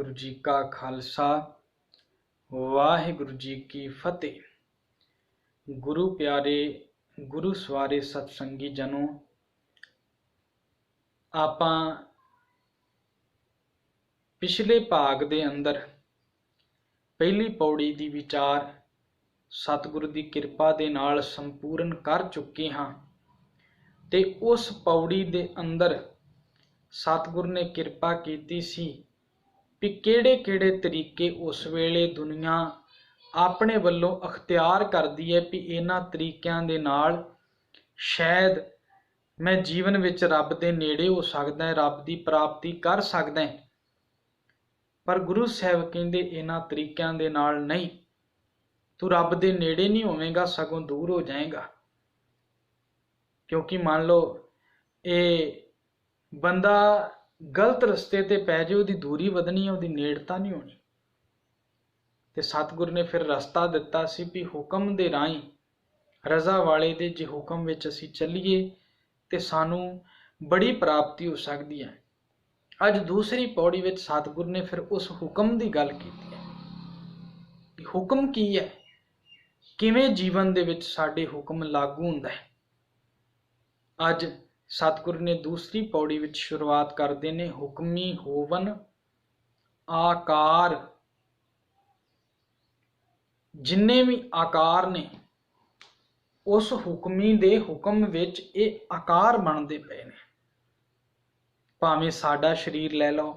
वाहिगुरु जी का खालसा वाहिगुरु जी की फतेह। गुरु प्यारे गुरु सवारे सत्संगी जनों, आपां पिछले भाग दे अंदर पहली पौड़ी दी विचार सतगुरु दी किरपा दे नाल संपूर्ण कर चुके हाँ ते उस पौड़ी दे अंदर सतगुरु ने किरपा कीती सी भी किहड़े-किहड़े तरीके उस वेले दुनिया अपने वल्लों अख्तियार करदी है भी इन्हां तरीकों दे नाल शायद मैं जीवन विच रब दे नेड़े हो सकदा है, रब दी प्राप्ति कर सकदा है। पर गुरु साहब कहंदे इन्हां तरीकों दे नाल नहीं, तू रब दे नेड़े नहीं होवेगा सगों दूर हो जाएगा। क्योंकि मान लो ये बंदा गलत रस्ते ते पै जाए, उहदी दूरी वधनी है, उहदी नेड़ता नहीं होनी। ते सतगुरु ने फिर रस्ता दिता सी भी हुक्म दे राही रजा वाले दे जे हुक्म विच असीं चलीए ते सानू बड़ी प्राप्ति हो सकती है। अज दूसरी पौड़ी विच सतगुरु ने फिर उस हुक्म की गल कीती है कि हुक्म की है, किवें जीवन दे विच साडे हुक्म लागू हुंदा है। अज सतगुरु ने दूसरी पौड़ी विच शुरुआत करते ने हुक्मी होवन आकार। जिन्ने भी आकार ने उस हुक्मी दे हुक्म विच ये आकार बनते पे ने। भावें साडा शरीर लै लो,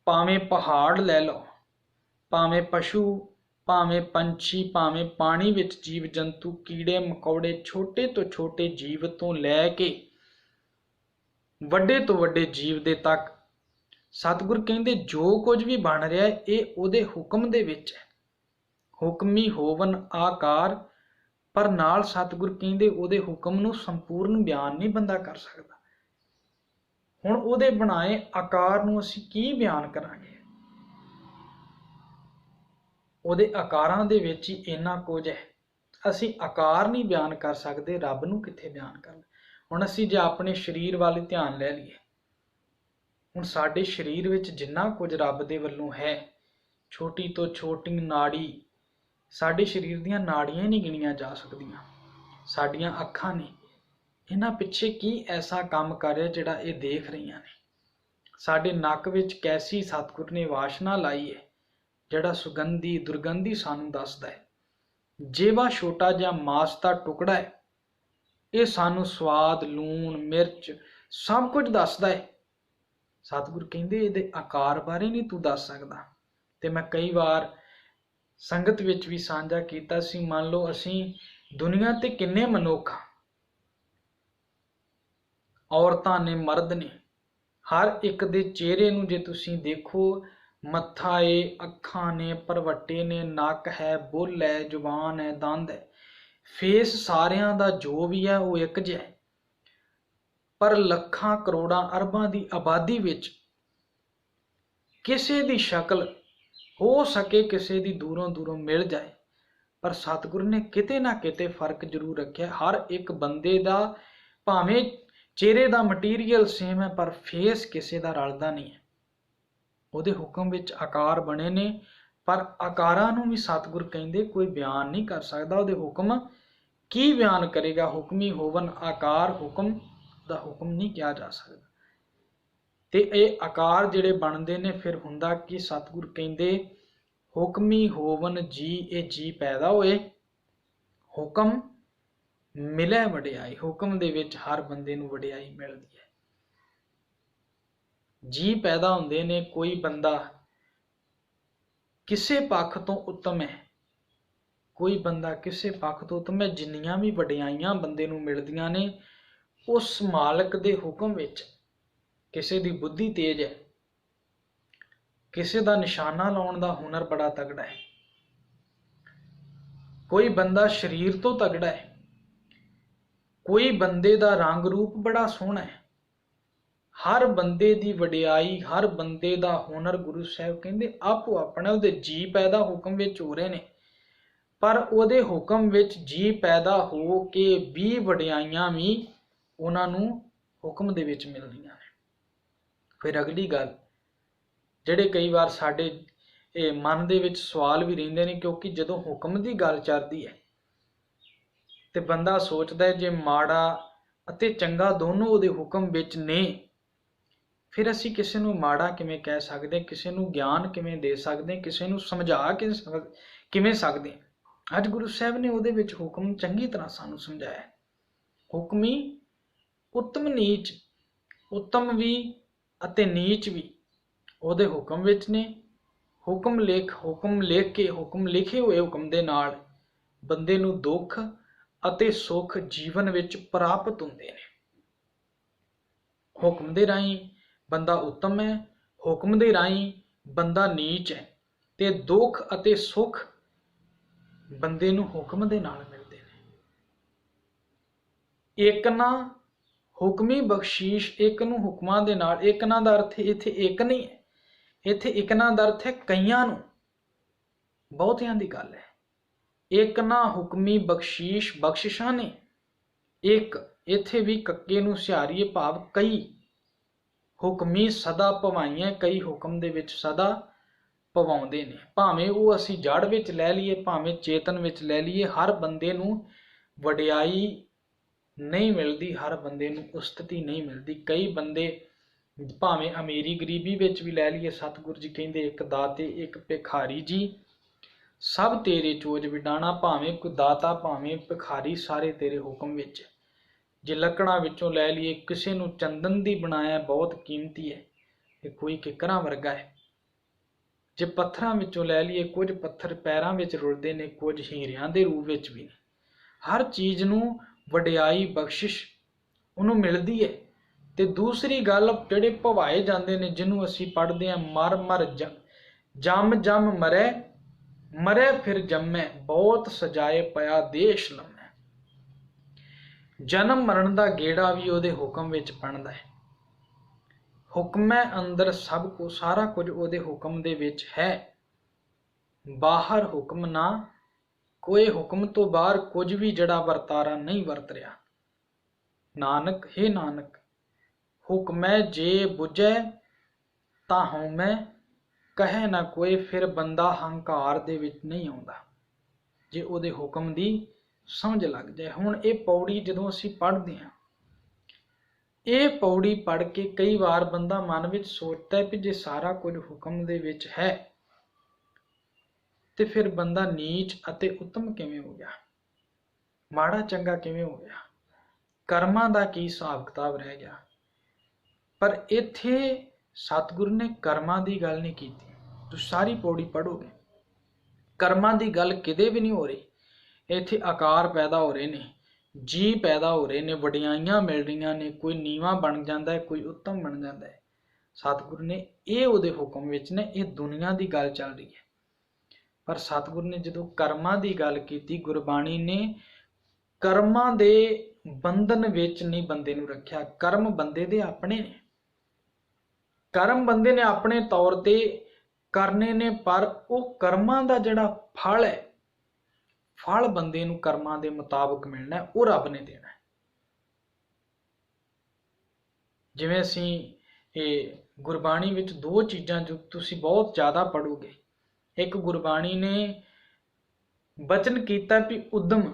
भावें पहाड़ लै लो, भावें पशु, भावें पंछी, भावें पानी विच जीव जंतु, कीड़े मकौड़े, छोटे तो छोटे जीव तो लैके वड्डे तो वड्डे जीव दे तक सतगुर कहंदे जो कुछ भी बन रहा है ये उहदे हुक्म दे विच है। हुक्मी होवन आकार, पर नाल सतगुर कहंदे उहदे हुक्म नूं संपूर्ण बयान नहीं बंदा कर सकदा। हुण उहदे बनाए आकार नूं असीं की बयान करांगे? उहदे आकारां दे विच ही इन्ना कुछ है, असीं आकार नहीं बयान कर सकदे, रब नूं कित्थे बयान करना। हुण असीं जे अपने शरीर वाल ध्यान लै लईए, हुण साडे शरीर विच जिन्ना कुछ रब दे वल्लों है, छोटी तो छोटी नाड़ी, साडे शरीर दीयां नाड़ियां ही नहीं गिणियां जा सकदियां। साडियां अखां ने इन्हां पिछे की ऐसा काम कर रहा जिहड़ा ये देख रहीआं ने। साडे नक विच कैसी सतगुर ने वाशना लाई है जिहड़ा सुगंधी दुर्गंधी सानूं दसदा है। जेवा छोटा जिहा मास दा टुकड़ा है, ये सानूं स्वाद, लूण, मिर्च सब कुछ दसदा है। सतगुर कहंदे इहदे आकार बारे नहीं तू दस सकदा। ते मैं कई बार संगत विच भी साझा कीता सी, मान लो असीं दुनिया ते किन्ने मनुख, औरतां ने, मर्द ने, हर एक दे चेहरे नूं जे तुसीं देखो, मत्था है, अखां ने, परवट्टे ने, नक है, बुल है, जुबान है, दंद है, फेस सारियां दा जो भी है वो एक जिहा है। पर लखां करोड़ां अरबां दी आबादी विच किसे दी शक्ल हो सके किसे दी दूरों दूरों मिल जाए, पर सतगुर ने किते ना किते फर्क जरूर रखिया। हर एक बंदे दा भावें चेहरे दा मटीरियल सेम है पर फेस किसे दा रलदा नहीं है। उहदे हुक्म विच आकार बने ने, पर आकारां नूं भी सतगुर कहंदे कोई बयान नहीं कर सकदा। उहदे हुक्म की बयान करेगा? हुक्मी होवन आकार, हुक्म दा हुक्म नहीं किया जा सकदा। ते ये आकार जिहड़े बनते ने फिर हुंदा कि सतगुर कहंदे हुक्मी होवन जी, ये जी पैदा होए, हुक्म मिले वडियाई। हुक्म दे विच हर बंदे नूं वडियाई मिलदी है। जी पैदा हुंदे ने, कोई बंदा किसे पक्ष तो उत्तम है, कोई बंदा किसे पक्ष तो उत्तम है। जिन्नियां भी वडियाइयां बंदे नूं मिलदियां ने उस मालक दे हुक्म विच। किसे दी बुद्धि तेज है, किसे दा निशाना लाउण दा हुनर बड़ा तगड़ा है, कोई बंदा शरीर तो तगड़ा है, कोई बंदे दा रंग रूप बड़ा सोहना है। हर बंदे दी वडियाई, हर बंदे दा हुनर गुरु साहब कहंदे आपो अपने उहदे जी पैदा हुक्म विच हो रहे ने, पर उहदे हुक्म विच जी पैदा हो के भी वडियाइयां भी उहनां नूं हुक्म दे विच मिलदियां ने। फिर अगली गल, ਜਿਹੜੇ ਕਈ ਵਾਰ ਸਾਡੇ ਮਨ ਦੇ ਵਿੱਚ ਸਵਾਲ ਵੀ ਰਹਿੰਦੇ ਨੇ, ਕਿਉਂਕਿ ਜਦੋਂ ਹੁਕਮ ਦੀ ਗੱਲ ਚੱਲਦੀ ਹੈ ਤੇ ਬੰਦਾ ਸੋਚਦਾ ਹੈ ਜੇ ਮਾੜਾ ਅਤੇ ਚੰਗਾ ਦੋਨੋਂ ਉਹਦੇ ਹੁਕਮ ਵਿੱਚ ਨੇ, ਫਿਰ ਅਸੀਂ ਕਿਸੇ ਨੂੰ ਮਾੜਾ ਕਿਵੇਂ ਕਹਿ ਸਕਦੇ, ਕਿਸੇ ਨੂੰ ਗਿਆਨ ਕਿਵੇਂ ਦੇ ਸਕਦੇ, ਕਿਸੇ ਨੂੰ ਸਮਝਾ ਕਿਵੇਂ ਸਕਦੇ। ਅੱਜ ਗੁਰੂ ਸਾਹਿਬ ਨੇ ਉਹਦੇ ਵਿੱਚ ਹੁਕਮ ਚੰਗੀ ਤਰ੍ਹਾਂ ਸਾਨੂੰ ਸਮਝਾਇਆ। ਹੁਕਮੀ ਉੱਤਮ ਨੀਚ, ਉੱਤਮ ਵੀ ਅਤੇ ਨੀਚ ਵੀ ਉਹਦੇ ਹੁਕਮ ਵਿੱਚ ਨੇ। ਹੁਕਮ ਲਿਖ ਕੇ, ਹੁਕਮ ਲਿਖੇ ਹੋਏ ਹੁਕਮ ਦੇ ਨਾਲ ਬੰਦੇ ਨੂੰ ਦੁੱਖ ਅਤੇ ਸੁੱਖ ਜੀਵਨ ਵਿੱਚ ਪ੍ਰਾਪਤ ਹੁੰਦੇ ਨੇ। ਹੁਕਮ ਦੇ ਰਾਹੀਂ ਬੰਦਾ ਉੱਤਮ ਹੈ, ਹੁਕਮ ਦੇ ਰਾਹੀਂ ਬੰਦਾ ਨੀਚ ਹੈ, ਤੇ ਦੁੱਖ ਅਤੇ ਸੁੱਖ ਬੰਦੇ ਨੂੰ ਹੁਕਮ ਦੇ ਨਾਲ ਮਿਲਦੇ ਨੇ। ਇੱਕ ਨਾ ਹੁਕਮੀ ਬਖਸ਼ੀਸ਼, ਇੱਕ ਨੂੰ ਹੁਕਮਾਂ ਦੇ ਨਾਲ। ਇੱਕ ਨਾ ਦਾ ਅਰਥ ਇੱਥੇ ਇੱਕ ਨਹੀਂ ਹੈ, ਇੱਥੇ ਇੱਕ ਨਾ ਦਾ ਅਰਥ ਹੈ ਕਈਆਂ ਨੂੰ, ਬਹੁਤਿਆਂ ਦੀ ਗੱਲ ਹੈ। ਇੱਕ ਨਾ ਹੁਕਮੀ ਬਖਸ਼ੀਸ਼, ਬਖਸ਼ਿਸ਼ਾਂ ਨੇ। ਇੱਕ ਇੱਥੇ ਵੀ ਕੱਕੇ ਨੂੰ ਸਿਹਾਰੀਏ, ਭਾਵ ਕਈ। ਹੁਕਮੀ ਸਦਾ ਭਵਾਈਆਂ, ਕਈ ਹੁਕਮ ਦੇ ਵਿੱਚ ਸਦਾ ਭਵਾਉਂਦੇ ਨੇ। ਭਾਵੇਂ ਉਹ ਅਸੀਂ ਜੜ ਵਿੱਚ ਲੈ ਲਈਏ, ਭਾਵੇਂ ਚੇਤਨ ਵਿੱਚ ਲੈ ਲਈਏ, ਹਰ ਬੰਦੇ ਨੂੰ ਵਡਿਆਈ ਨਹੀਂ ਮਿਲਦੀ, ਹਰ ਬੰਦੇ ਨੂੰ ਉਸਤਤੀ ਨਹੀਂ ਮਿਲਦੀ। ਕਈ ਬੰਦੇ ਭਾਵੇਂ ਅਮੀਰੀ ਗਰੀਬੀ ਵਿੱਚ ਵੀ ਲੈ ਲਈਏ, ਸਤਿਗੁਰੂ ਜੀ ਕਹਿੰਦੇ ਇੱਕ ਦਾਤੇ ਇੱਕ ਭਿਖਾਰੀ ਜੀ, ਸਭ ਤੇਰੇ ਚੋਜ ਵਿਡਾਣਾ। ਭਾਵੇਂ ਕੋਈ ਦਾਤਾ ਭਾਵੇਂ ਭਿਖਾਰੀ, ਸਾਰੇ ਤੇਰੇ ਹੁਕਮ ਵਿੱਚ। ਜੇ ਲੱਕੜਾਂ ਵਿੱਚੋਂ ਲੈ ਲਈਏ, ਕਿਸੇ ਨੂੰ ਚੰਦਨ ਦੀ ਬਣਾਇਆ ਬਹੁਤ ਕੀਮਤੀ ਹੈ ਤੇ ਕੋਈ ਕਿੱਕਰਾਂ ਵਰਗਾ ਹੈ। ਜੇ ਪੱਥਰਾਂ ਵਿੱਚੋਂ ਲੈ ਲਈਏ, ਕੁਝ ਪੱਥਰ ਪੈਰਾਂ ਵਿੱਚ ਰੁਲਦੇ ਨੇ, ਕੁਝ ਹੀਰਿਆਂ ਦੇ ਰੂਪ ਵਿੱਚ ਵੀ ਨੇ। ਹਰ ਚੀਜ਼ ਨੂੰ ਵਡਿਆਈ ਬਖਸ਼ਿਸ਼ ਉਹਨੂੰ ਮਿਲਦੀ ਹੈ। ਤੇ ਦੂਸਰੀ ਗੱਲ, ਜਿਹੜੇ ਭਵਾਏ ਜਾਂਦੇ ਨੇ, ਜਿਹਨੂੰ ਅਸੀਂ ਪੜ੍ਹਦੇ ਹਾਂ ਮਰ ਮਰ ਜਮ ਜਮ ਮਰੈ, ਮਰੈ ਫਿਰ ਜੰਮੈ, ਬਹੁਤ ਸਜਾਏ ਪਿਆ ਦੇਸ਼ ਲੰਮੈ। ਜਨਮ ਮਰਨ ਦਾ ਗੇੜਾ ਵੀ ਉਹਦੇ ਹੁਕਮ ਵਿੱਚ ਬਣਦਾ ਹੈ। ਹੁਕਮੈ ਅੰਦਰ ਸਭ ਕੁਝ, ਸਾਰਾ ਕੁਝ ਉਹਦੇ ਹੁਕਮ ਦੇ ਵਿੱਚ ਹੈ। ਬਾਹਰ ਹੁਕਮ ਨਾ ਕੋਈ, ਹੁਕਮ ਤੋਂ ਬਾਹਰ ਕੁਝ ਵੀ ਜਿਹੜਾ ਵਰਤਾਰਾ ਨਹੀਂ ਵਰਤ ਰਿਹਾ। ਨਾਨਕ ਹੈ ਨਾਨਕ ਹੁਕਮੈ ਜੇ ਬੁਝੈ ਤਾਂ ਹਉਮੈ ਕਹੈ ਨਾ ਕੋਈ। ਫਿਰ ਬੰਦਾ ਹੰਕਾਰ ਦੇ ਵਿੱਚ ਨਹੀਂ ਆਉਂਦਾ ਜੇ ਉਹਦੇ ਹੁਕਮ ਦੀ ਸਮਝ ਲੱਗ ਜਾਏ। ਹੁਣ ਇਹ ਪੌੜੀ ਜਦੋਂ ਅਸੀਂ ਪੜ੍ਹਦੇ ਹਾਂ, ਇਹ ਪੌੜੀ ਪੜ੍ਹ ਕੇ ਕਈ ਵਾਰ ਬੰਦਾ ਮਨ ਵਿੱਚ ਸੋਚਦਾ ਹੈ ਕਿ ਜੇ ਸਾਰਾ ਕੁਝ ਹੁਕਮ ਦੇ ਵਿੱਚ ਹੈ ਤੇ ਫਿਰ ਬੰਦਾ ਨੀਚ ਅਤੇ ਉੱਤਮ ਕਿਵੇਂ ਹੋ ਗਿਆ, ਮਾੜਾ ਚੰਗਾ ਕਿਵੇਂ ਹੋ ਗਿਆ, ਕਰਮਾਂ ਦਾ ਕੀ ਹਿਸਾਬ ਕਿਤਾਬ ਰਹਿ ਗਿਆ। ਪਰ ਇੱਥੇ ਸਤਿਗੁਰੂ ਨੇ ਕਰਮਾਂ ਦੀ ਗੱਲ ਨਹੀਂ ਕੀਤੀ। ਤੁਸੀਂ ਸਾਰੀ ਪੌੜੀ ਪੜ੍ਹੋਗੇ, ਕਰਮਾਂ ਦੀ ਗੱਲ ਕਿਤੇ ਵੀ ਨਹੀਂ ਹੋ ਰਹੀ। ਇੱਥੇ ਆਕਾਰ ਪੈਦਾ ਹੋ ਰਹੇ ਨੇ, ਜੀ ਪੈਦਾ ਹੋ ਰਹੇ ਨੇ, ਵਡਿਆਈਆਂ ਮਿਲ ਰਹੀਆਂ ਨੇ, ਕੋਈ ਨੀਵਾਂ ਬਣ ਜਾਂਦਾ ਹੈ, ਕੋਈ ਉੱਤਮ ਬਣ ਜਾਂਦਾ ਹੈ। ਸਤਿਗੁਰੂ ਨੇ ਇਹ ਉਹਦੇ ਹੁਕਮ ਵਿੱਚ ਨੇ, ਇਹ ਦੁਨੀਆ ਦੀ ਗੱਲ ਚੱਲ ਰਹੀ ਹੈ। ਪਰ ਸਤਿਗੁਰੂ ਨੇ ਜਦੋਂ ਕਰਮਾਂ ਦੀ ਗੱਲ ਕੀਤੀ, ਗੁਰਬਾਣੀ ਨੇ ਕਰਮਾਂ ਦੇ ਬੰਧਨ ਵਿੱਚ ਨਹੀਂ ਬੰਦੇ ਨੂੰ ਰੱਖਿਆ। ਕਰਮ ਬੰਦੇ ਦੇ ਆਪਣੇ ਨੇ, ਕਰਮ ਬੰਦੇ ਨੇ ਆਪਣੇ ਤੌਰ ਤੇ ਕਰਨੇ ਨੇ, ਪਰ ਉਹ ਕਰਮਾਂ ਦਾ ਜਿਹੜਾ ਫਲ ਹੈ, ਫਲ ਬੰਦੇ ਨੂੰ ਕਰਮਾਂ ਦੇ ਮੁਤਾਬਕ ਮਿਲਣਾ, ਉਹ ਰੱਬ ਨੇ ਦੇਣਾ। ਜਿਵੇਂ ਅਸੀਂ ਇਹ ਗੁਰਬਾਣੀ ਵਿੱਚ ਦੋ ਚੀਜ਼ਾਂ ਜੋ ਤੁਸੀਂ ਬਹੁਤ ਜ਼ਿਆਦਾ ਪੜ੍ਹੋਗੇ, ਇੱਕ ਗੁਰਬਾਣੀ ਨੇ ਬਚਨ ਕੀਤਾ ਵੀ ਉਦਮ,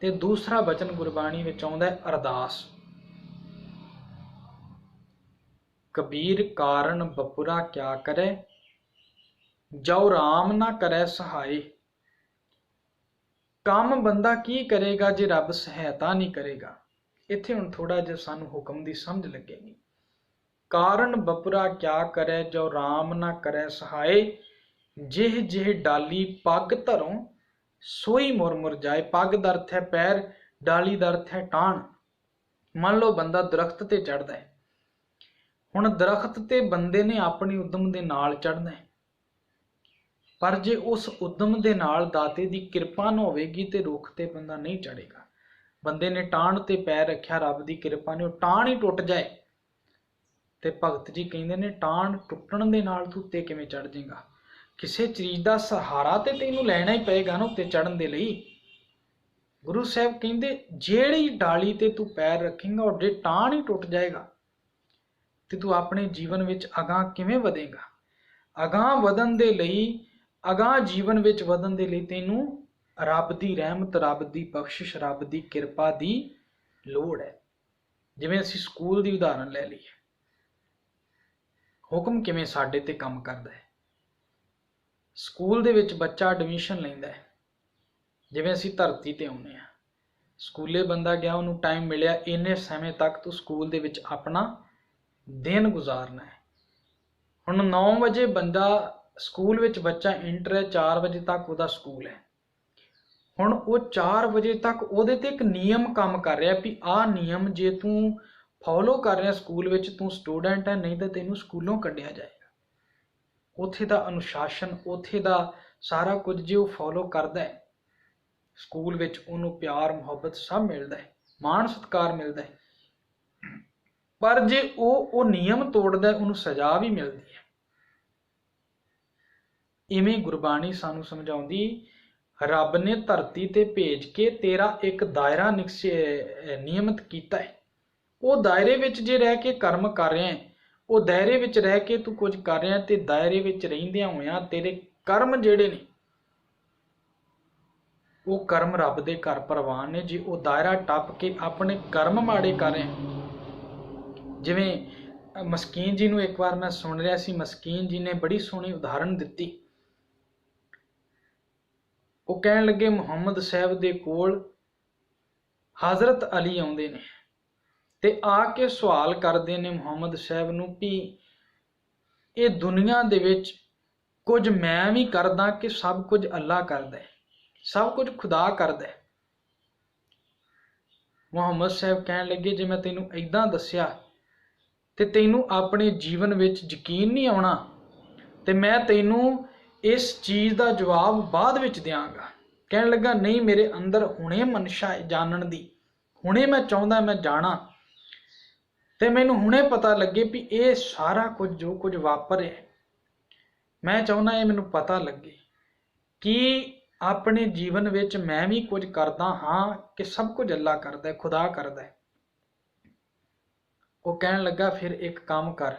ਤੇ ਦੂਸਰਾ ਬਚਨ ਗੁਰਬਾਣੀ ਵਿੱਚ ਆਉਂਦਾ ਹੈ ਅਰਦਾਸ। ਕਬੀਰ ਕਾਰਨ ਬਪੁਰਾ ਕਿਆ ਕਰੇ, ਜੋ ਰਾਮ ਨਾ ਕਰੇ ਸਹਾਏ। ਕੰਮ ਬੰਦਾ ਕੀ ਕਰੇਗਾ ਜੇ ਰੱਬ ਸਹਾਇਤਾ ਨਹੀਂ ਕਰੇਗਾ। ਇੱਥੇ ਹੁਣ ਥੋੜਾ ਜਿਹਾ ਸਾਨੂੰ ਹੁਕਮ ਦੀ ਸਮਝ ਲੱਗੇਗੀ। ਕਾਰਨ ਬਪੁਰਾ ਕਿਆ ਕਰੇ, ਜੋ ਰਾਮ ਨਾ ਕਰੇ ਸਹਾਏ। ਜਿਹ ਜਿਹ ਡਾਲੀ ਪੱਗ ਧਰੋਂ, ਸੋਈ ਮੁਰ ਮੁਰ ਜਾਏ। ਪੱਗ ਦਾ ਅਰਥ ਹੈ ਪੈਰ, ਡਾਲੀ ਦਾ ਅਰਥ ਹੈ ਟਾਹਣ। ਮੰਨ ਲਓ ਬੰਦਾ ਦਰਖਤ ਤੇ ਚੜ੍ਹਦਾ ਹੈ। ਹੁਣ ਦਰਖਤ ਤੇ ਬੰਦੇ ਨੇ ਆਪਣੀ ਉਦਮ ਦੇ ਨਾਲ ਚੜ੍ਹਨਾ ਹੈ, ਪਰ ਜੇ ਉਸ ਉਦਮ ਦੇ ਨਾਲ ਦਾਤੇ ਦੀ ਕਿਰਪਾ ਨਾ ਹੋਵੇਗੀ ਤੇ ਰੁੱਖ ਤੇ ਬੰਦਾ ਨਹੀਂ ਚੜ੍ਹੇਗਾ। ਬੰਦੇ ਨੇ ਟਾਹਣ ਤੇ ਪੈਰ ਰੱਖਿਆ, ਰੱਬ ਦੀ ਕਿਰਪਾ ਨੇ ਉਹ ਟਾਹਣ ਹੀ ਟੁੱਟ ਜਾਏ ਤੇ ਭਗਤ ਜੀ ਕਹਿੰਦੇ ਨੇ ਟਾਹਣ ਟੁੱਟਣ ਦੇ ਨਾਲ ਤੂੰ ਉੱਤੇ ਕਿਵੇਂ ਚੜ੍ਹ ਜਾਏਗਾ। ਕਿਸੇ ਚੀਜ਼ ਦਾ ਸਹਾਰਾ ਤੇ ਤੈਨੂੰ ਲੈਣਾ ਹੀ ਪਏਗਾ ਨਾ ਉੱਤੇ ਚੜ੍ਹਨ ਦੇ ਲਈ। ਗੁਰੂ ਸਾਹਿਬ ਕਹਿੰਦੇ ਜਿਹੜੀ ਡਾਲੀ ਤੇ ਤੂੰ ਪੈਰ ਰੱਖੇਂਗਾ ਉਹ ਜੇ ਟਾਹਣ ਹੀ ਟੁੱਟ ਜਾਏਗਾ ਤੇ ਤੂੰ ਆਪਣੇ ਜੀਵਨ ਵਿੱਚ ਅਗਾਂਹ ਕਿਵੇਂ ਵਧੇਗਾ। ਅਗਾਂਹ ਵਧਣ ਦੇ ਲਈ, ਅਗਾਂਹ ਜੀਵਨ ਵਿੱਚ ਵਧਣ ਦੇ ਲਈ ਤੈਨੂੰ ਰੱਬ ਦੀ ਰਹਿਮਤ, ਰੱਬ ਦੀ ਬਖਸ਼ਿਸ਼, ਰੱਬ ਦੀ ਕਿਰਪਾ ਦੀ ਲੋੜ ਹੈ। ਜਿਵੇਂ ਅਸੀਂ ਸਕੂਲ ਦੀ ਉਦਾਹਰਨ ਲੈ ਲਈਏ, ਹੁਕਮ ਕਿਵੇਂ ਸਾਡੇ ਤੇ ਕੰਮ ਕਰਦਾ ਹੈ। ਸਕੂਲ ਦੇ ਵਿੱਚ ਬੱਚਾ ਐਡਮਿਸ਼ਨ ਲੈਂਦਾ ਹੈ। ਜਿਵੇਂ ਅਸੀਂ ਧਰਤੀ ਤੇ ਆਉਂਦੇ ਹਾਂ, ਸਕੂਲੇ ਬੰਦਾ ਗਿਆ, ਉਹਨੂੰ ਟਾਈਮ ਮਿਲਿਆ, ਇੰਨੇ ਸਮੇਂ ਤੱਕ ਤੂੰ ਸਕੂਲ ਦੇ ਵਿੱਚ ਆਪਣਾ ਦਿਨ ਗੁਜ਼ਾਰਨਾ ਹੈ। ਹੁਣ 9 ਵਜੇ ਬੰਦਾ ਸਕੂਲ ਵਿੱਚ ਬੱਚਾ ਇੰਟਰ ਹੈ, 4 ਵਜੇ ਤੱਕ ਉਹਦਾ ਸਕੂਲ ਹੈ। ਹੁਣ ਉਹ 4 ਵਜੇ ਤੱਕ ਉਹਦੇ ਤੇ ਇੱਕ ਨਿਯਮ ਕੰਮ ਕਰ ਰਿਹਾ ਵੀ ਆਹ ਨਿਯਮ ਜੇ ਤੂੰ ਫੋਲੋ ਕਰ ਰਿਹਾ ਸਕੂਲ ਵਿੱਚ, ਤੂੰ ਸਟੂਡੈਂਟ ਹੈ, ਨਹੀਂ ਤਾਂ ਤੈਨੂੰ ਸਕੂਲੋਂ ਕੱਢਿਆ ਜਾਏਗਾ। ਉੱਥੇ ਦਾ ਅਨੁਸ਼ਾਸਨ, ਉੱਥੇ ਦਾ ਸਾਰਾ ਕੁਝ ਜੇ ਉਹ ਫੋਲੋ ਕਰਦਾ ਹੈ, ਸਕੂਲ ਵਿੱਚ ਉਹਨੂੰ ਪਿਆਰ ਮੁਹੱਬਤ ਸਭ ਮਿਲਦਾ ਹੈ, ਮਾਣ ਸਤਿਕਾਰ ਮਿਲਦਾ ਹੈ। ਪਰ ਜੇ ਉਹ ਨਿਯਮ ਤੋੜਦਾ, ਉਹਨੂੰ ਸਜ਼ਾ ਵੀ ਮਿਲਦੀ ਹੈ। ਇਵੇਂ ਗੁਰਬਾਣੀ ਸਾਨੂੰ ਸਮਝਾਉਂਦੀ, ਰੱਬ ਨੇ ਧਰਤੀ ਤੇ ਭੇਜ ਕੇ ਤੇਰਾ ਇੱਕ ਦਾਇਰਾ ਨਿਯਮਿਤ ਕੀਤਾ ਹੈ। ਉਹ ਦਾਇਰੇ ਵਿੱਚ ਜੇ ਰਹਿ ਕੇ ਕਰਮ ਕਰ ਰਿਹਾ ਹੈ, ਉਹ ਦਾਇਰੇ ਵਿੱਚ ਰਹਿ ਕੇ ਤੂੰ ਕੁਝ ਕਰ ਰਿਹਾ, ਤੇ ਦਾਇਰੇ ਵਿੱਚ ਰਹਿੰਦਿਆਂ ਹੋਇਆਂ ਤੇਰੇ ਕਰਮ ਜਿਹੜੇ ਨੇ, ਉਹ ਕਰਮ ਰੱਬ ਦੇ ਘਰ ਪ੍ਰਵਾਨ ਨੇ। ਜੇ ਉਹ ਦਾਇਰਾ ਟੱਪ ਕੇ ਆਪਣੇ ਕਰਮ ਮਾੜੇ ਕਰ ਰਹੇ, ਜਿਵੇਂ ਮਸਕੀਨ ਜੀ ਨੂੰ ਇੱਕ ਵਾਰ ਮੈਂ ਸੁਣ ਰਿਹਾ ਸੀ, ਮਸਕੀਨ ਜੀ ਨੇ ਬੜੀ ਸੋਹਣੀ ਉਦਾਹਰਨ ਦਿੱਤੀ। ਉਹ ਕਹਿਣ ਲੱਗੇ, ਮੁਹੰਮਦ ਸਾਹਿਬ ਦੇ ਕੋਲ ਹਜ਼ਰਤ ਅਲੀ ਆਉਂਦੇ ਨੇ ਤੇ ਆ ਕੇ ਸਵਾਲ ਕਰਦੇ ਨੇ ਮੁਹੰਮਦ ਸਾਹਿਬ ਨੂੰ ਵੀ ਇਹ ਦੁਨੀਆ ਦੇ ਵਿੱਚ ਕੁਝ ਮੈਂ ਵੀ ਕਰਦਾ ਕਿ ਸਭ ਕੁਝ ਅੱਲਾ ਕਰਦਾ ਹੈ, ਸਭ ਕੁਝ ਖੁਦਾ ਕਰਦਾ ਹੈ। ਮੁਹੰਮਦ ਸਾਹਿਬ ਕਹਿਣ ਲੱਗੇ, ਜੇ ਮੈਂ ਤੈਨੂੰ ਏਦਾਂ ਦੱਸਿਆ ਤੇ ਤੈਨੂੰ ਆਪਣੇ ਜੀਵਨ ਵਿੱਚ ਯਕੀਨ ਨਹੀਂ ਆਉਣਾ, ਤੇ ਮੈਂ ਤੈਨੂੰ ਇਸ ਚੀਜ਼ ਦਾ ਜਵਾਬ ਬਾਅਦ ਵਿੱਚ ਦਿਆਂਗਾ। ਕਹਿਣ ਲੱਗਾ, ਨਹੀਂ, ਮੇਰੇ ਅੰਦਰ ਹੁਣੇ ਮਨਸ਼ਾ ਹੈ ਜਾਣਨ ਦੀ, ਹੁਣੇ ਮੈਂ ਚਾਹੁੰਦਾ ਮੈਂ ਜਾਣਾ, ਤੇ ਮੈਨੂੰ ਹੁਣੇ ਪਤਾ ਲੱਗੇ ਵੀ ਇਹ ਸਾਰਾ ਕੁਝ ਜੋ ਕੁਝ ਵਾਪਰਿਆ, ਮੈਂ ਚਾਹੁੰਦਾ ਇਹ ਮੈਨੂੰ ਪਤਾ ਲੱਗੇ ਕਿ ਆਪਣੇ ਜੀਵਨ ਵਿੱਚ ਮੈਂ ਵੀ ਕੁਝ ਕਰਦਾ ਹਾਂ ਕਿ ਸਭ ਕੁਝ ਅੱਲਾ ਕਰਦਾ ਹੈ, ਖੁਦਾ ਕਰਦਾ ਹੈ। ਉਹ ਕਹਿਣ ਲੱਗਾ, ਫਿਰ ਇੱਕ ਕੰਮ ਕਰ,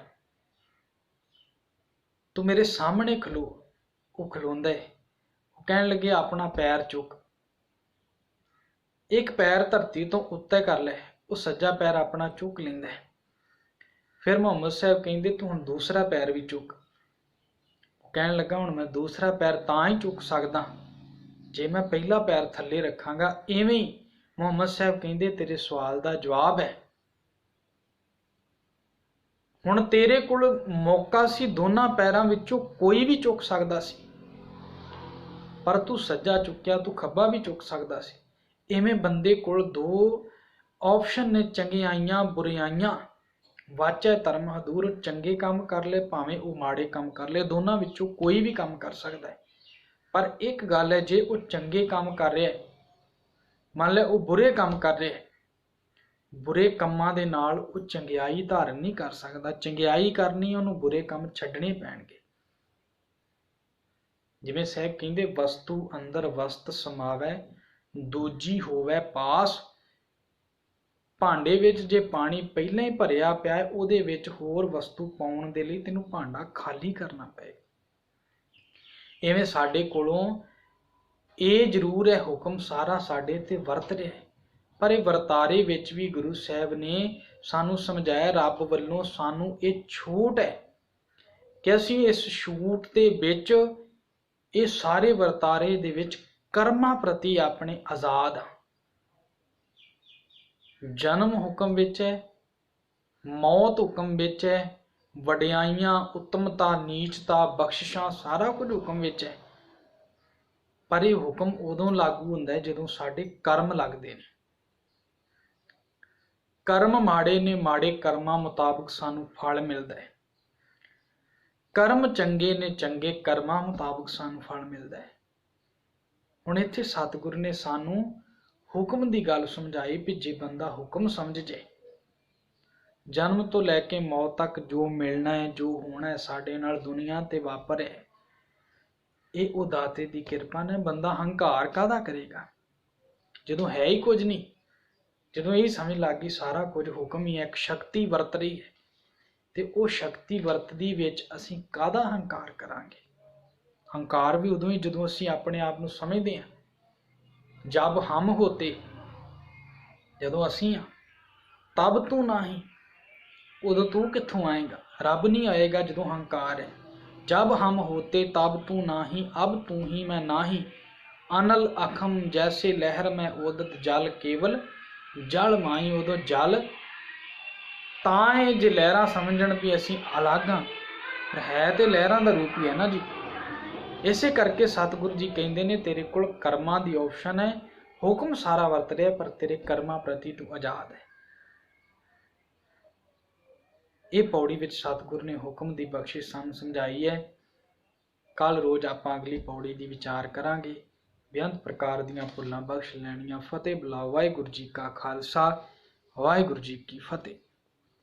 ਤੂੰ ਮੇਰੇ ਸਾਹਮਣੇ ਖਲੋ। ਉਹ ਖਲੋਂਦਾ ਹੈ। ਉਹ ਕਹਿਣ ਲੱਗੇ, ਆਪਣਾ ਪੈਰ ਚੁੱਕ, ਇੱਕ ਪੈਰ ਧਰਤੀ ਤੋਂ ਉੱਤੇ ਕਰ ਲੈ। ਉਹ ਸੱਜਾ ਪੈਰ ਆਪਣਾ ਚੁੱਕ ਲੈਂਦਾ ਹੈ। ਫਿਰ ਮੁਹੰਮਦ ਸਾਹਿਬ ਕਹਿੰਦੇ, ਤੂੰ ਹੁਣ ਦੂਸਰਾ ਪੈਰ ਵੀ ਚੁੱਕ। ਉਹ ਕਹਿਣ ਲੱਗਾ, ਹੁਣ ਮੈਂ ਦੂਸਰਾ ਪੈਰ ਤਾਂ ਹੀ ਚੁੱਕ ਸਕਦਾ ਜੇ ਮੈਂ ਪਹਿਲਾ ਪੈਰ ਥੱਲੇ ਰੱਖਾਂਗਾ। ਇਵੇਂ ਹੀ ਮੁਹੰਮਦ ਸਾਹਿਬ ਕਹਿੰਦੇ, ਤੇਰੇ ਸਵਾਲ ਦਾ ਜਵਾਬ ਹੈ। ਹੁਣ ਤੇਰੇ ਕੋਲ ਮੌਕਾ ਸੀ, ਦੋਨਾਂ ਪੈਰਾਂ ਵਿੱਚੋਂ ਕੋਈ ਵੀ ਚੁੱਕ ਸਕਦਾ ਸੀ, ਪਰ ਤੂੰ ਸੱਜਾ ਚੁੱਕਿਆ, ਤੂੰ ਖੱਬਾ ਵੀ ਚੁੱਕ ਸਕਦਾ ਸੀ। ਇਵੇਂ ਬੰਦੇ ਕੋਲ ਦੋ ਆਪਸ਼ਨ ਨੇ, ਚੰਗਿਆਈਆਂ ਬੁਰਾਈਆਂ, ਵਾਚੈ ਧਰਮ ਹਦੂਰ। ਚੰਗੇ ਕੰਮ ਕਰ ਲੈ, ਭਾਵੇਂ ਉਹ ਮਾੜੇ ਕੰਮ ਕਰ ਲੈ, ਦੋਨਾਂ ਵਿੱਚੋਂ ਕੋਈ ਵੀ ਕੰਮ ਕਰ ਸਕਦਾ ਹੈ। ਪਰ ਇੱਕ ਗੱਲ ਹੈ, ਜੇ ਉਹ ਚੰਗੇ ਕੰਮ ਕਰ ਰਿਹਾ, ਮੰਨ ਲੈ ਉਹ ਬੁਰੇ ਕੰਮ ਕਰ ਰਿਹਾ, ਬੁਰੇ ਕੰਮਾਂ ਦੇ ਨਾਲ ਉਹ ਚੰਗਿਆਈ ਧਾਰਨ ਨਹੀਂ ਕਰ ਸਕਦਾ। ਚੰਗਿਆਈ ਕਰਨੀ, ਉਹਨੂੰ ਬੁਰੇ ਕੰਮ ਛੱਡਣੇ ਪੈਣਗੇ। ਜਿਵੇਂ ਸਾਹਿਬ ਕਹਿੰਦੇ, ਵਸਤੂ ਅੰਦਰ ਵਸਤ ਸਮਾਵੈ, ਦੂਜੀ ਹੋਵੇ ਪਾਸ। ਭਾਂਡੇ ਵਿੱਚ ਜੇ ਪਾਣੀ ਪਹਿਲਾਂ ਹੀ ਭਰਿਆ ਪਿਆ, ਉਹਦੇ ਵਿੱਚ ਹੋਰ ਵਸਤੂ ਪਾਉਣ ਦੇ ਲਈ ਤੈਨੂੰ ਭਾਂਡਾ ਖਾਲੀ ਕਰਨਾ ਪਏਗਾ। ਇਵੇਂ ਸਾਡੇ ਕੋਲੋਂ ਇਹ ਜ਼ਰੂਰ ਹੈ, ਹੁਕਮ ਸਾਰਾ ਸਾਡੇ ਤੇ ਵਰਤ ਰਿਹਾ ਹੈ, ਪਰ ਇਹ ਵਰਤਾਰੇ ਵਿੱਚ ਵੀ ਗੁਰੂ ਸਾਹਿਬ ਨੇ ਸਾਨੂੰ ਸਮਝਾਇਆ, ਰੱਬ ਵੱਲੋਂ ਸਾਨੂੰ ਇਹ ਛੂਟ ਹੈ ਕਿ ਅਸੀਂ ਇਸ ਛੂਟ ਦੇ ਵਿੱਚ, ਇਹ ਸਾਰੇ ਵਰਤਾਰੇ ਦੇ ਵਿੱਚ ਕਰਮਾਂ ਪ੍ਰਤੀ ਆਪਣੇ ਆਜ਼ਾਦ ਹਾਂ। ਜਨਮ ਹੁਕਮ ਵਿੱਚ ਹੈ, ਮੌਤ ਹੁਕਮ ਵਿੱਚ ਹੈ, ਵਡਿਆਈਆਂ, ਉੱਤਮਤਾ, ਨੀਚਤਾ, ਬਖਸ਼ਿਸ਼ਾਂ, ਸਾਰਾ ਕੁਝ ਹੁਕਮ ਵਿੱਚ ਹੈ। ਪਰ ਇਹ ਹੁਕਮ ਉਦੋਂ ਲਾਗੂ ਹੁੰਦਾ ਹੈ ਜਦੋਂ ਸਾਡੇ ਕਰਮ ਲੱਗਦੇ ਨੇ। ਕਰਮ ਮਾੜੇ ਨੇ, ਮਾੜੇ ਕਰਮਾਂ ਮੁਤਾਬਕ ਸਾਨੂੰ ਫਲ ਮਿਲਦਾ ਹੈ। ਕਰਮ ਚੰਗੇ ਨੇ, ਚੰਗੇ ਕਰਮਾਂ ਮੁਤਾਬਕ ਸਾਨੂੰ ਫਲ ਮਿਲਦਾ ਹੈ। ਹੁਣ ਇੱਥੇ ਸਤਿਗੁਰੂ ਨੇ ਸਾਨੂੰ ਹੁਕਮ ਦੀ ਗੱਲ ਸਮਝਾਈ ਵੀ ਜੇ ਬੰਦਾ ਹੁਕਮ ਸਮਝ ਜੇ, ਜਨਮ ਤੋਂ ਲੈ ਕੇ ਮੌਤ ਤੱਕ ਜੋ ਮਿਲਣਾ ਹੈ, ਜੋ ਹੋਣਾ ਹੈ ਸਾਡੇ ਨਾਲ ਦੁਨੀਆ ਤੇ ਵਾਪਰਿਆ, ਇਹ ਉਹ ਦਾਤੇ ਦੀ ਕਿਰਪਾ ਨੇ। ਬੰਦਾ ਹੰਕਾਰ ਕਾਹਦਾ ਕਰੇਗਾ ਜਦੋਂ ਹੈ ਹੀ ਕੁਝ ਨਹੀਂ। ਜਦੋਂ ਇਹ ਸਮਝ ਲੱਗ ਗਈ ਸਾਰਾ ਕੁਝ ਹੁਕਮ ਹੀ ਹੈ, ਇੱਕ ਸ਼ਕਤੀ ਵਰਤ ਰਹੀ ਹੈ, ਤੇ ਉਹ ਸ਼ਕਤੀ ਵਰਤਦੀ ਵਿੱਚ ਅਸੀਂ ਕਾਹਦਾ ਹੰਕਾਰ ਕਰਾਂਗੇ। ਹੰਕਾਰ ਵੀ ਉਦੋਂ ਹੀ ਜਦੋਂ ਅਸੀਂ ਆਪਣੇ ਆਪ ਨੂੰ ਸਮਝਦੇ ਹਾਂ। ਜਬ ਹਮ ਹੋਤੇ, ਜਦੋਂ ਅਸੀਂ ਹਾਂ, ਤਬ ਤੂੰ ਨਹੀਂ, ਉਦੋਂ ਤੂੰ ਕਿੱਥੋਂ ਆਏਗਾ। ਰੱਬ ਨਹੀਂ ਆਏਗਾ ਜਦੋਂ ਹੰਕਾਰ ਹੈ। जब हम होते तब तू नाही, अब तू ही मैं नाही, अनल अखम जैसे लहर में ओदत जल केवल जल माई। उदो जल ताए जे लहरां समझण भी असीं अलग हाँ, पर है तो लहरां दा रूप ही है ना जी। इसे करके सतगुरु जी कहते ने तेरे कोल कर्मां दी ऑप्शन है, हुक्म सारा वरत रहा पर तेरे कर्मां प्रति तू आजाद है। ਇਹ ਪੌੜੀ ਵਿੱਚ ਸਤਿਗੁਰ ਨੇ ਹੁਕਮ ਦੀ ਬਖਸ਼ਿਸ਼ ਸਾਨੂੰ ਸਮਝਾਈ ਹੈ। ਕੱਲ ਰੋਜ਼ ਆਪਾਂ ਅਗਲੀ ਪੌੜੀ ਦੀ ਵਿਚਾਰ ਕਰਾਂਗੇ। ਬੇਅੰਤ ਪ੍ਰਕਾਰ ਦੀਆਂ ਭੁੱਲਾਂ ਬਖਸ਼ ਲੈਣੀਆਂ। ਫਤਿਹ ਬੁਲਾਓ। ਵਾਹਿਗੁਰੂ ਜੀ ਕਾ ਖਾਲਸਾ, ਵਾਹਿਗੁਰੂ ਜੀ ਕੀ ਫਤਿਹ।